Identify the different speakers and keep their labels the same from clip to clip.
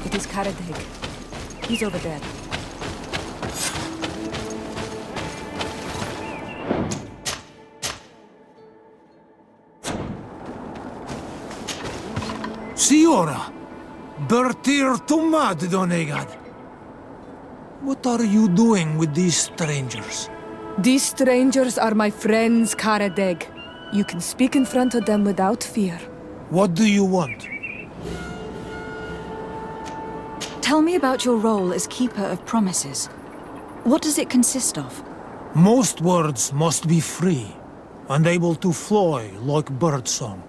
Speaker 1: It is Karadeg. He's over there.
Speaker 2: Signora! Bertir Tomad Donegad! What are you doing with these strangers?
Speaker 1: These strangers are my friends, Karadeg. You can speak in front of them without fear.
Speaker 2: What do you want?
Speaker 3: Tell me about your role as Keeper of Promises. What does it consist of?
Speaker 2: Most words must be free, and able to fly like birdsong.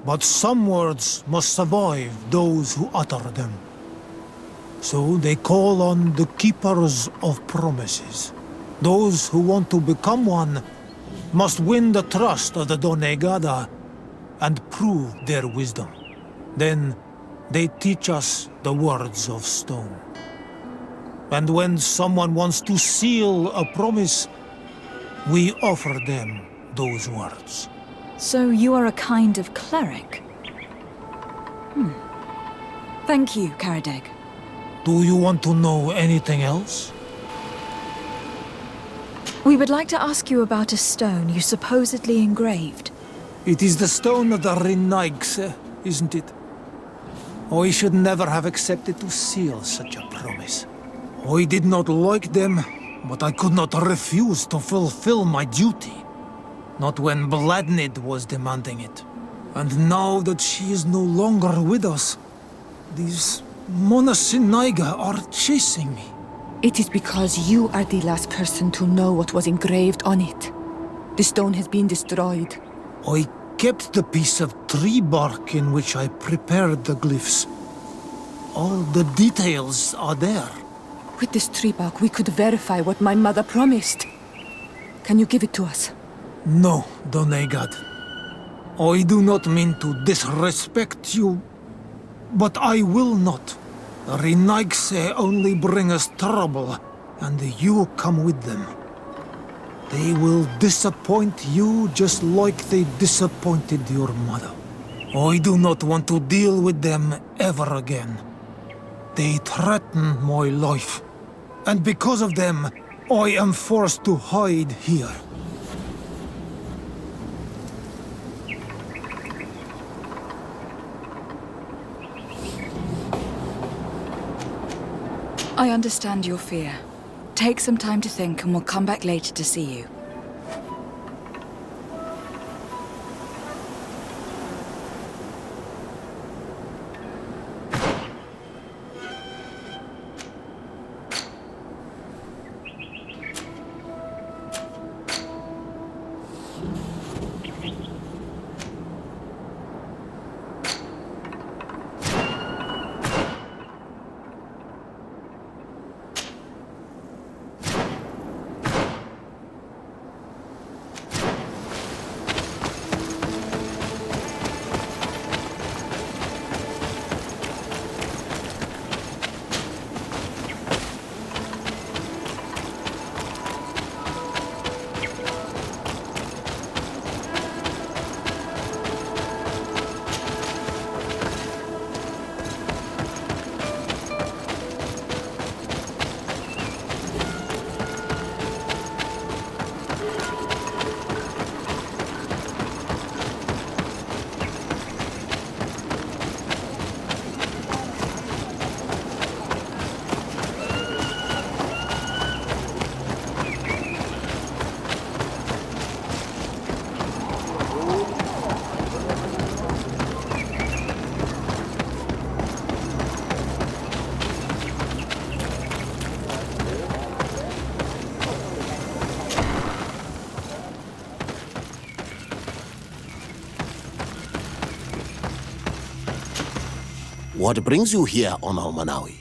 Speaker 2: But some words must survive those who utter them. So they call on the Keepers of Promises. Those who want to become one must win the trust of the Donegada and prove their wisdom. Then they teach us the words of stone. And when someone wants to seal a promise, we offer them those words.
Speaker 3: So you are a kind of cleric? Thank you, Karadeg.
Speaker 2: Do you want to know anything else?
Speaker 3: We would like to ask you about a stone you supposedly engraved.
Speaker 2: It is the stone of the Renaigse, isn't it? I should never have accepted to seal such a promise. I did not like them, but I could not refuse to fulfill my duty. Not when Bladnid was demanding it. And now that she is no longer with us, these Monasinaiga are chasing me.
Speaker 1: It is because you are the last person to know what was engraved on it. The stone has been destroyed.
Speaker 2: I kept the piece of tree bark in which I prepared the glyphs. All the details are there.
Speaker 1: With this tree bark, we could verify what my mother promised. Can you give it to us?
Speaker 2: No, Donegad. I do not mean to disrespect you, but I will not. The Renaigse only bring us trouble, and you come with them. They will disappoint you just like they disappointed your mother. I do not want to deal with them ever again. They threaten my life, and because of them, I am forced to hide here.
Speaker 3: I understand your fear. Take some time to think and we'll come back later to see you.
Speaker 4: What brings you here on Almanawi?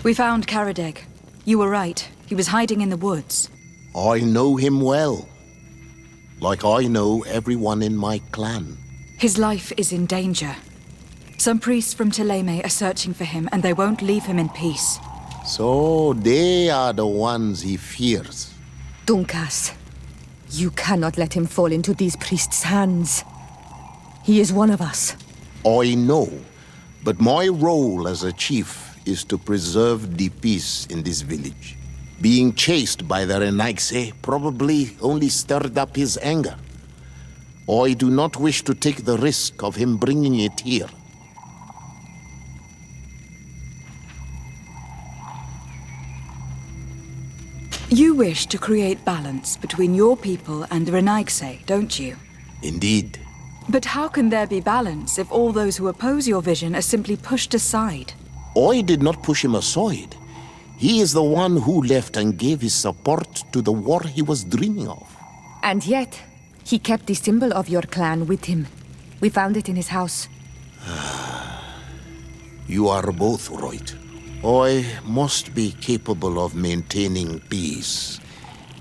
Speaker 3: We found Karadeg. You were right. He was hiding in the woods.
Speaker 4: I know him well. Like I know everyone in my clan.
Speaker 3: His life is in danger. Some priests from Teleme are searching for him, and they won't leave him in peace.
Speaker 4: So they are the ones he fears.
Speaker 1: Dunkas, you cannot let him fall into these priests' hands. He is one of us.
Speaker 4: I know, but my role as a chief is to preserve the peace in this village. Being chased by the Renaigse probably only stirred up his anger. I do not wish to take the risk of him bringing it here.
Speaker 3: You wish to create balance between your people and the Renaigse, don't you?
Speaker 4: Indeed.
Speaker 3: But how can there be balance if all those who oppose your vision are simply pushed aside?
Speaker 4: I did not push him aside. He is the one who left and gave his support to the war he was dreaming of.
Speaker 1: And yet, he kept the symbol of your clan with him. We found it in his house.
Speaker 4: You are both right. I must be capable of maintaining peace,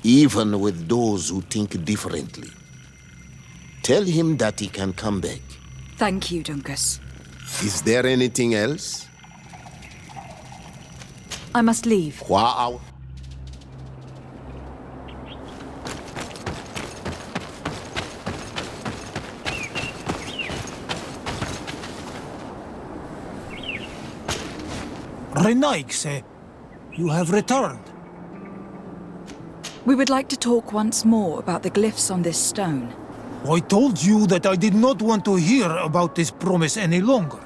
Speaker 4: even with those who think differently. Tell him that he can come back.
Speaker 3: Thank you, Dunkus.
Speaker 4: Is there anything else?
Speaker 3: I must leave.
Speaker 4: Wow.
Speaker 2: Renaigse, you have returned.
Speaker 3: We would like to talk once more about the glyphs on this stone.
Speaker 2: I told you that I did not want to hear about this promise any longer.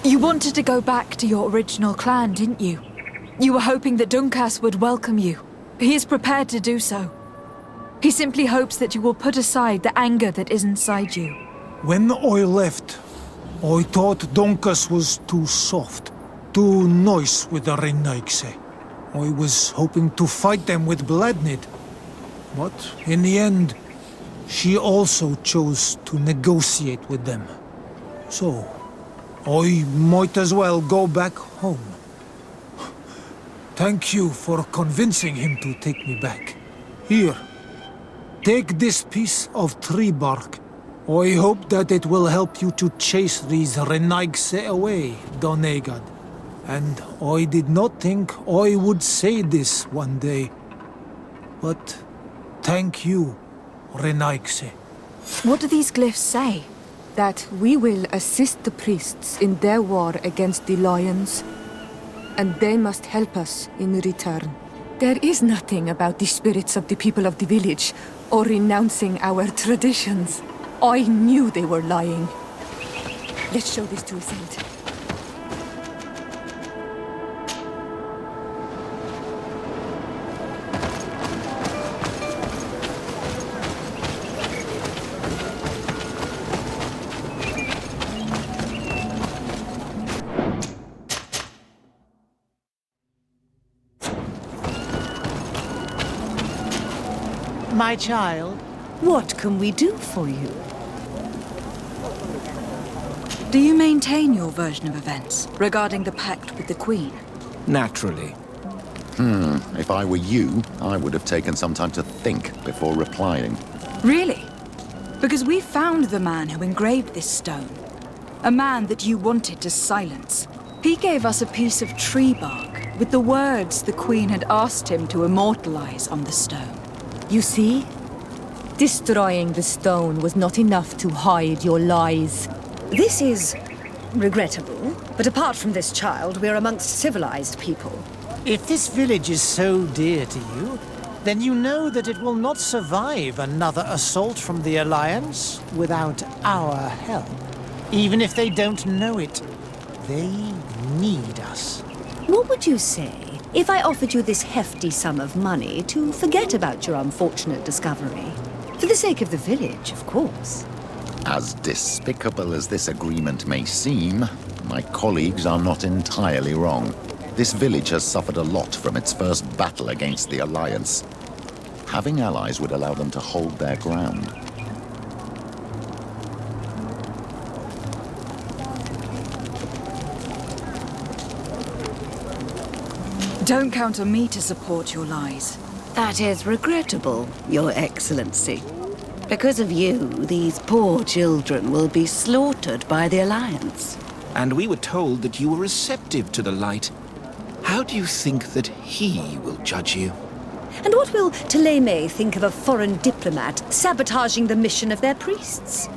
Speaker 3: You wanted to go back to your original clan, didn't you? You were hoping that Dunkas would welcome you. He is prepared to do so. He simply hopes that you will put aside the anger that is inside you.
Speaker 2: When I left, I thought Donkas was too soft, too nice with the Renaigse. I was hoping to fight them with Bladnid. But in the end, she also chose to negotiate with them. So, I might as well go back home. Thank you for convincing him to take me back. Here, take this piece of tree bark. I hope that it will help you to chase these Renaigse away, Donegad. And I did not think I would say this one day. But thank you, Renaigse.
Speaker 3: What do these glyphs say?
Speaker 1: That we will assist the priests in their war against the lions, and they must help us in return. There is nothing about the spirits of the people of the village, or renouncing our traditions. I knew they were lying. Let's show this to Ascent.
Speaker 5: My child, what can we do for you?
Speaker 3: Do you maintain your version of events regarding the pact with the Queen?
Speaker 6: Naturally.
Speaker 7: If I were you, I would have taken some time to think before replying.
Speaker 3: Really? Because we found the man who engraved this stone. A man that you wanted to silence. He gave us a piece of tree bark with the words the Queen had asked him to immortalize on the stone.
Speaker 1: You see? Destroying the stone was not enough to hide your lies.
Speaker 5: This is regrettable, but apart from this child, we're amongst civilized people.
Speaker 8: If this village is so dear to you, then you know that it will not survive another assault from the Alliance without our help. Even if they don't know it, they need us.
Speaker 5: What would you say if I offered you this hefty sum of money to forget about your unfortunate discovery? For the sake of the village, of course.
Speaker 7: As despicable as this agreement may seem, my colleagues are not entirely wrong. This village has suffered a lot from its first battle against the Alliance. Having allies would allow them to hold their ground.
Speaker 3: Don't count on me to support your lies.
Speaker 5: That is regrettable, Your Excellency. Because of you, these poor children will be slaughtered by the Alliance.
Speaker 6: And we were told that you were receptive to the light. How do you think that he will judge you?
Speaker 5: And what will Teleme think of a foreign diplomat sabotaging the mission of their priests?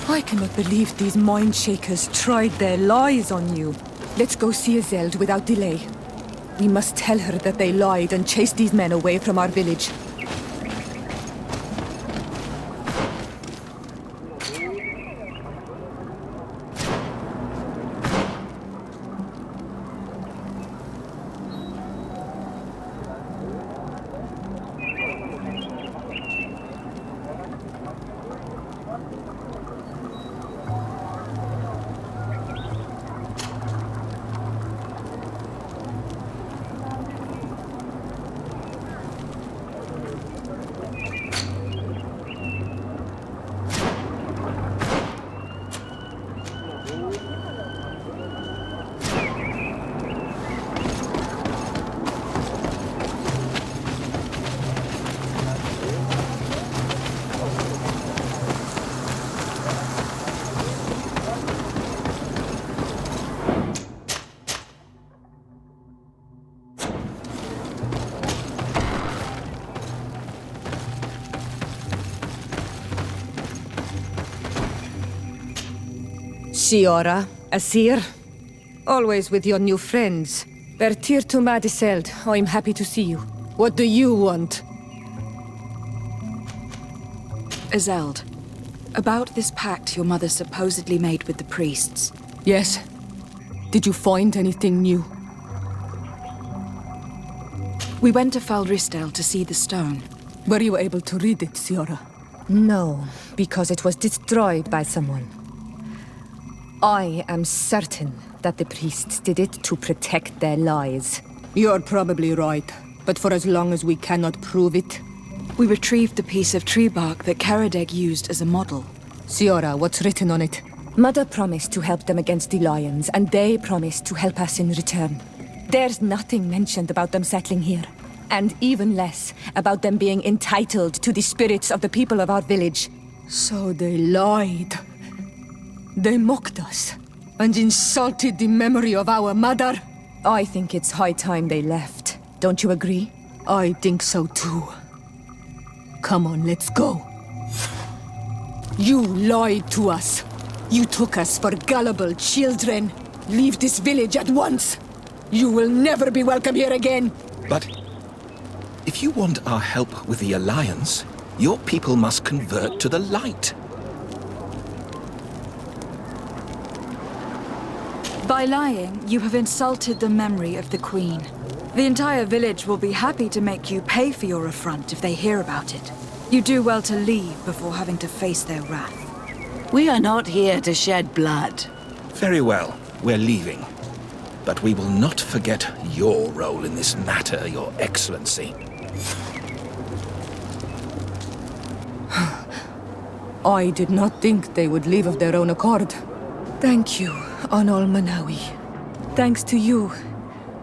Speaker 1: I cannot believe these mind shakers tried their lies on you. Let's go see Azeld without delay. We must tell her that they lied and chased these men away from our village. Shiora, Asir, always with your new friends. Bertir to Madiseld, I'm happy to see you. What do you want?
Speaker 3: Azeld, about this pact your mother supposedly made with the priests.
Speaker 1: Yes. Did you find anything new?
Speaker 3: We went to Faldristel to see the stone.
Speaker 1: Were you able to read it, Shiora?
Speaker 5: No, because it was destroyed by someone. I am certain that the priests did it to protect their lies.
Speaker 1: You're probably right, but for as long as we cannot prove it...
Speaker 3: We retrieved the piece of tree bark that Karadeg used as a model.
Speaker 1: Shiora, what's written on it?
Speaker 5: Mother promised to help them against the lions, and they promised to help us in return. There's nothing mentioned about them settling here, and even less about them being entitled to the spirits of the people of our village.
Speaker 1: So they lied. They mocked us, and insulted the memory of our mother.
Speaker 5: I think it's high time they left. Don't you agree?
Speaker 1: I think so too. Come on, let's go. You lied to us. You took us for gullible children. Leave this village at once. You will never be welcome here again.
Speaker 6: But if you want our help with the Alliance, your people must convert to the light.
Speaker 3: By lying, you have insulted the memory of the Queen. The entire village will be happy to make you pay for your affront if they hear about it. You do well to leave before having to face their wrath.
Speaker 9: We are not here to shed blood.
Speaker 6: Very well, we're leaving. But we will not forget your role in this matter, Your Excellency.
Speaker 1: I did not think they would leave of their own accord. Thank you, Anol Manawi. Thanks to you,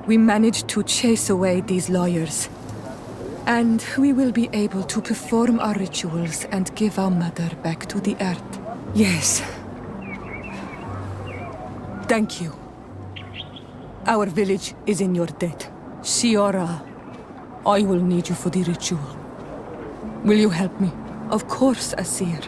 Speaker 1: we managed to chase away these lawyers. And we will be able to perform our rituals and give our mother back to the earth. Yes. Thank you. Our village is in your debt. Shiora, I will need you for the ritual. Will you help me? Of course, Asir.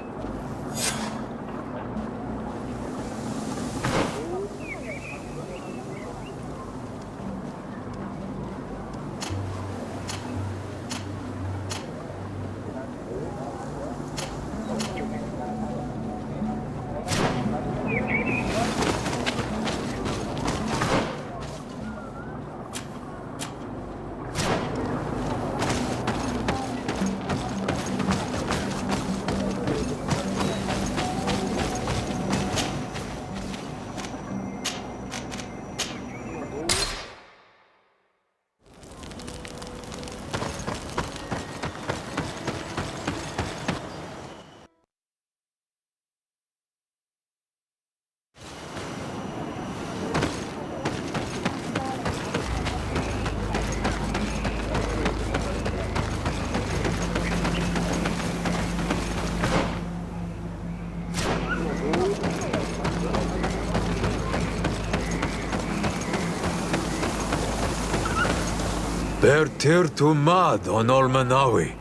Speaker 10: Bertir to Mad on Olmanawi.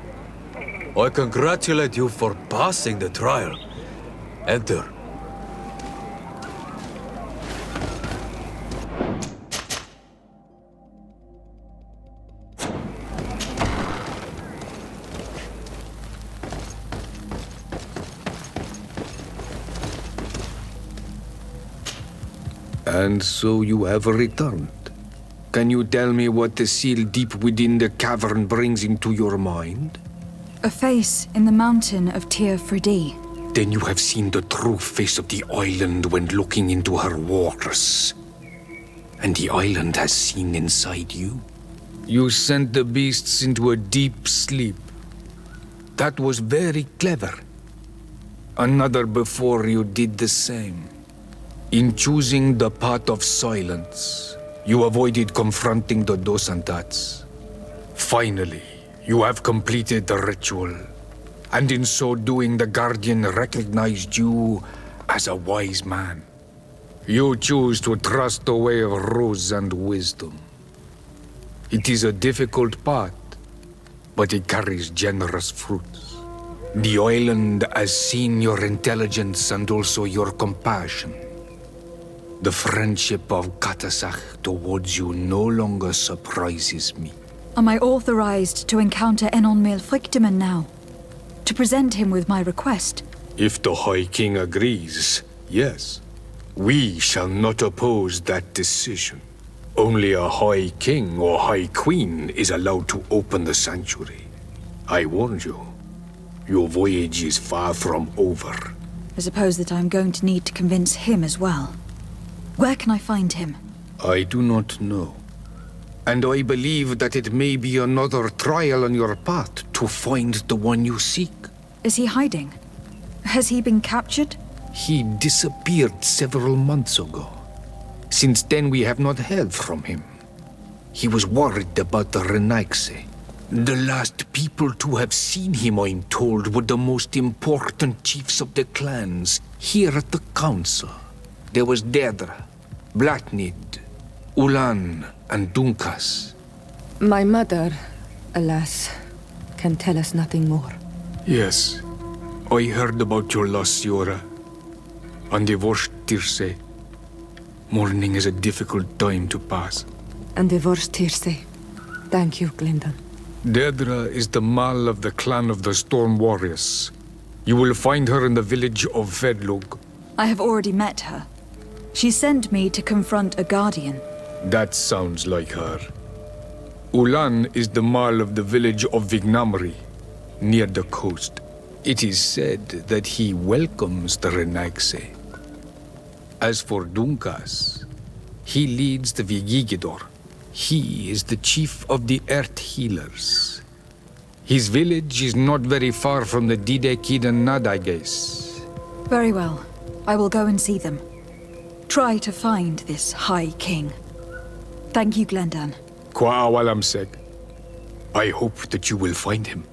Speaker 10: I congratulate you for passing the trial. Enter.
Speaker 11: And so you have returned. Can you tell me what the seal deep within the cavern brings into your mind?
Speaker 3: A face in the mountain of Tir Fridi.
Speaker 11: Then you have seen the true face of the island when looking into her waters. And the island has seen inside you. You sent the beasts into a deep sleep. That was very clever. Another before you did the same. In choosing the path of silence, you avoided confronting the Dosantats. Finally, you have completed the ritual, and in so doing the Guardian recognized you as a wise man. You choose to trust the way of rules and wisdom. It is a difficult path, but it carries generous fruits. The island has seen your intelligence and also your compassion. The friendship of Katasach towards you no longer surprises me.
Speaker 3: Am I authorized to encounter Enon Milfrictiman now? To present him with my request?
Speaker 11: If the High King agrees, yes. We shall not oppose that decision. Only a High King or High Queen is allowed to open the sanctuary. I warned you. Your voyage is far from over.
Speaker 3: I suppose that I'm going to need to convince him as well. Where can I find him?
Speaker 11: I do not know. And I believe that it may be another trial on your path to find the one you seek.
Speaker 3: Is he hiding? Has he been captured?
Speaker 11: He disappeared several months ago. Since then we have not heard from him. He was worried about the Renaigse. The last people to have seen him, I'm told, were the most important chiefs of the clans here at the council. There was Deirdre, Blatnid, Ulan, and Dunkas.
Speaker 1: My mother, alas, can tell us nothing more.
Speaker 11: Yes, I heard about your loss, Siora. And divorced Tirse. Mourning is a difficult time to pass.
Speaker 1: And divorced Tirse. Thank you, Glendon.
Speaker 11: Deirdre is the Mal of the clan of the Storm Warriors. You will find her in the village of Vedlug.
Speaker 3: I have already met her. She sent me to confront a guardian.
Speaker 11: That sounds like her. Ulan is the Mal of the village of Vignamri, near the coast. It is said that he welcomes the Renaigse. As for Dunkas, he leads the Vigigidor. He is the chief of the Earth Healers. His village is not very far from the Didekid and Nadages.
Speaker 3: Very well. I will go and see them. Try to find this High King. Thank you, Glendan.
Speaker 11: Kwa awalamsek. I hope that you will find him.